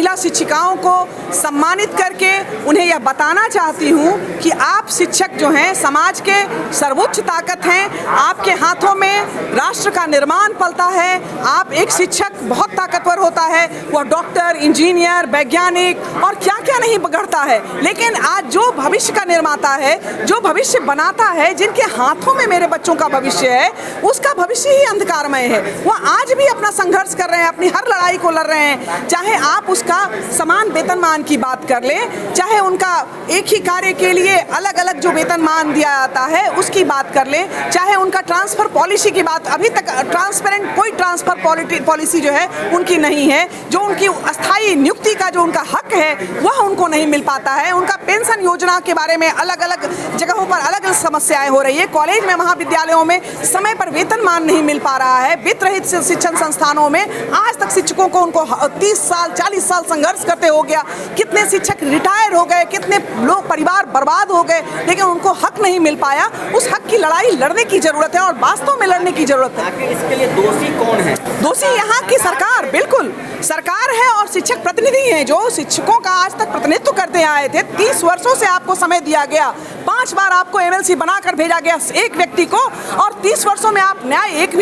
महिला शिक्षिकाओं को सम्मानित करके उन्हें यह बताना चाहती हूँ कि आप शिक्षक जो हैं समाज के सर्वोच्च ताकत हैं। आपके हाथों में राष्ट्र का निर्माण पलता है। आप एक शिक्षक बहुत ताकतवर होता है, वह डॉक्टर, इंजीनियर, वैज्ञानिक और क्या क्या नहीं गढ़ता है। लेकिन आज जो भविष्य का निर्माता है, जो भविष्य बनाता है, जिनके हाथों में मेरे बच्चों का भविष्य है, उसका भविष्य ही अंधकारमय है। वह आज भी अपना संघर्ष कर रहे हैं, अपनी हर लड़ाई को लड़ रहे हैं। चाहे आप उसका समान वेतनमान की बात कर लें, चाहे उनका एक ही कार्य के लिए अलग अलग जो वेतनमान दिया जाता है उसकी बात कर लें, चाहे उनका ट्रांसफर पॉलिसी की बात, अभी तक ट्रांसपेरेंट कोई ट्रांसफर पॉलिसी जो है उनकी नहीं है। जो उनकी अस्थायी नियुक्ति का जो उनका हक है वह उनको नहीं मिल पाता है। उनका पेंशन योजना के बारे में अलग अलग जगहों पर अलग अलग समस्याएं हो रही है। कॉलेज में, महाविद्यालयों में समय पर वेतनमान नहीं मिल पा रहा है। वित्त रहित शिक्षण संस्थानों में आज तक शिक्षकों को उनको 30 साल 40 साल संघर्ष करते हो गया। कितने शिक्षक रिटायर हो गए, कितने लोग परिवार बर्बाद हो गए, लेकिन उनको हक नहीं मिल पाया। उस हक की लड़ाई लड़ने की जरूरत है और वास्तव में लड़ने की जरूरत है। इसके लिए दोषी कौन है? दोषी यहाँ की सरकार, बिल्कुल सरकार है और शिक्षक प्रतिनिधि हैं जो शिक्षकों का आज तक प्रतिनिधित्व करते आए थे। 30 वर्षों से आपको समय दिया गया, 5 बार आपको MLC बनाकर भेजा गया एक व्यक्ति को, और 30 वर्षों में आप न्याय एक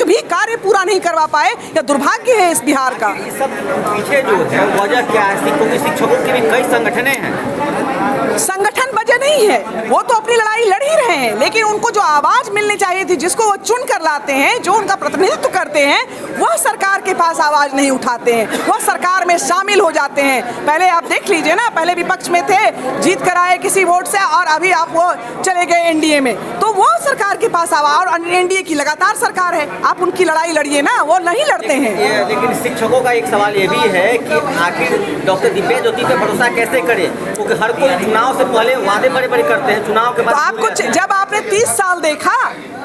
भी कार्य पूरा नहीं करवा पाए। यह दुर्भाग्य है इस बिहार का। इस सब पीछे जो है वजह क्या है? शिक्षकों की भी कई संगठनें हैं। संगठन वजह नहीं है, वो तो अपनी लड़ाई लड़ ही रहे हैं, लेकिन उनको जो आवाज मिलनी चाहिए थी, जिसको वो चुन कर लाते हैं, जो उनका प्रतिनिधित्व करते हैं, वह सरकार के पास आवाज नहीं उठाते हैं, वह सरकार में शामिल हो जाते हैं। पहले आप देख लीजिए ना, पहले विपक्ष में थे, जीत कर आए किसी वोट से, और अभी आप वो चले गए NDA में, तो वो सरकार के पास आवाज, और NDA की लगातार सरकार है, आप उनकी लड़ाई लड़िए ना, वो नहीं लड़ते हैं। लेकिन शिक्षकों का एक सवाल ये भी है कि आखिर डॉक्टर दिव्या ज्योति पे भरोसा कैसे करें, क्योंकि हर कोई चुनाव से पहले वादे बड़े बड़े करते हैं, चुनाव के बाद तो आपको जब आपने 30 साल देखा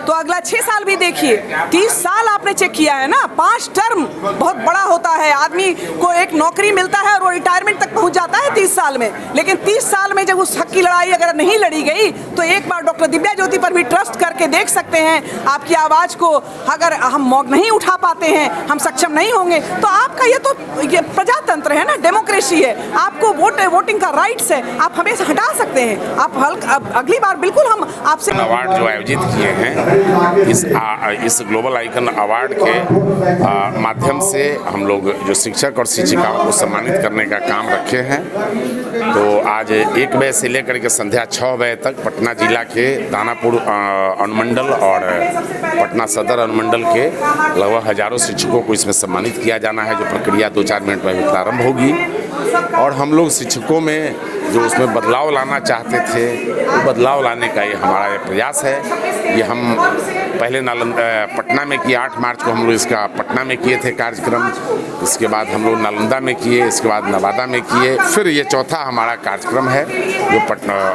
तो अगला 6 साल भी देखिए। 30 साल आपने चेक किया है ना, 5 टर्म बहुत बड़ा होता है। आदमी को एक नौकरी मिलता है और वो रिटायरमेंट तक पहुंच जाता है 30 साल में, लेकिन 30 साल में जब उस हक की लड़ाई अगर नहीं लड़ी गई तो एक बार डॉक्टर दिव्या ज्योति पर भी ट्रस्ट करके देख सकते हैं। आपकी आवाज को अगर हम नहीं उठा पाते हैं, हम सक्षम नहीं होंगे, तो आपका ये प्रजातंत्र है ना, डेमोक्रेसी है, आपको वोटिंग का राइट्स है, आप हमें हटा सकते हैं। आप अगली बार बिल्कुल हम आपसे अवार्ड जो आयोजित किए हैं, इस ग्लोबल आइकन अवार्ड के माध्यम से हम लोग जो शिक्षक और शिक्षिकाओं को सम्मानित करने का काम रखे हैं। तो आज 1 बजे से लेकर के संध्या 6 बजे तक पटना जिला के दानापुर अनुमंडल और पटना सदर अनुमंडल के लगभग हजारों शिक्षकों को इसमें सम्मानित किया जाना है, जो प्रक्रिया 2-4 मिनट में प्रारंभ होगी। और हम लोग शिक्षकों में जो उसमें बदलाव लाना चाहते थे, वो बदलाव लाने का ये हमारा प्रयास है। ये हम पहले पटना में किए, 8 मार्च को हम लोग इसका पटना में किए थे कार्यक्रम, इसके बाद हम लोग नालंदा में किए, इसके बाद नवादा में किए, फिर ये चौथा हमारा कार्यक्रम है जो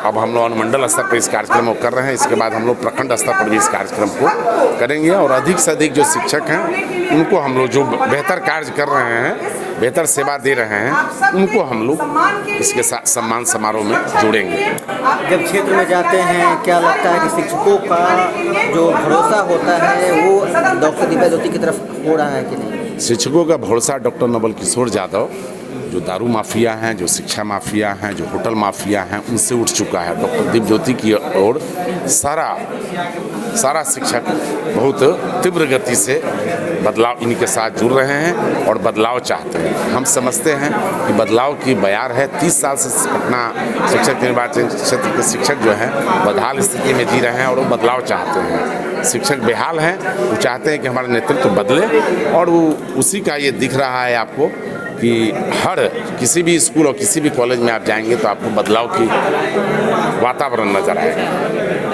अब हम लोग अनुमंडल स्तर पर इस कार्यक्रम को कर रहे हैं। इसके बाद हम लोग प्रखंड स्तर पर भी इस कार्यक्रम को करेंगे और अधिक से अधिक जो शिक्षक हैं उनको हम लोग जो बेहतर कार्य कर रहे हैं, बेहतर सेवा दे रहे हैं, उनको हम लोग इसके साथ सम्मान समारोह में जोड़ेंगे। जब क्षेत्र में जाते हैं, क्या लगता है कि शिक्षकों का जो भरोसा होता है वो डॉक्टर दिव्या ज्योति की तरफ हो रहा है कि नहीं? शिक्षकों का भरोसा डॉक्टर नवल किशोर यादव, जो दारू माफिया हैं, जो शिक्षा माफिया हैं, जो होटल माफिया हैं, उनसे उठ चुका है। डॉक्टर दिव्या ज्योति की ओर सारा शिक्षक बहुत तीव्र गति से बदलाव इनके साथ जुड़ रहे हैं और बदलाव चाहते हैं। हम समझते हैं कि बदलाव की बयार है। 30 साल से पटना शिक्षक निर्वाचन क्षेत्र के शिक्षक जो हैं बदहाल स्थिति में जी रहे हैं और वो बदलाव चाहते हैं। शिक्षक बेहाल हैं, वो चाहते हैं कि हमारा नेतृत्व बदले, और वो उसी का ये दिख रहा है आपको कि हर किसी भी स्कूल और किसी भी कॉलेज में आप जाएंगे तो आपको बदलाव की वातावरण नजर आएगा।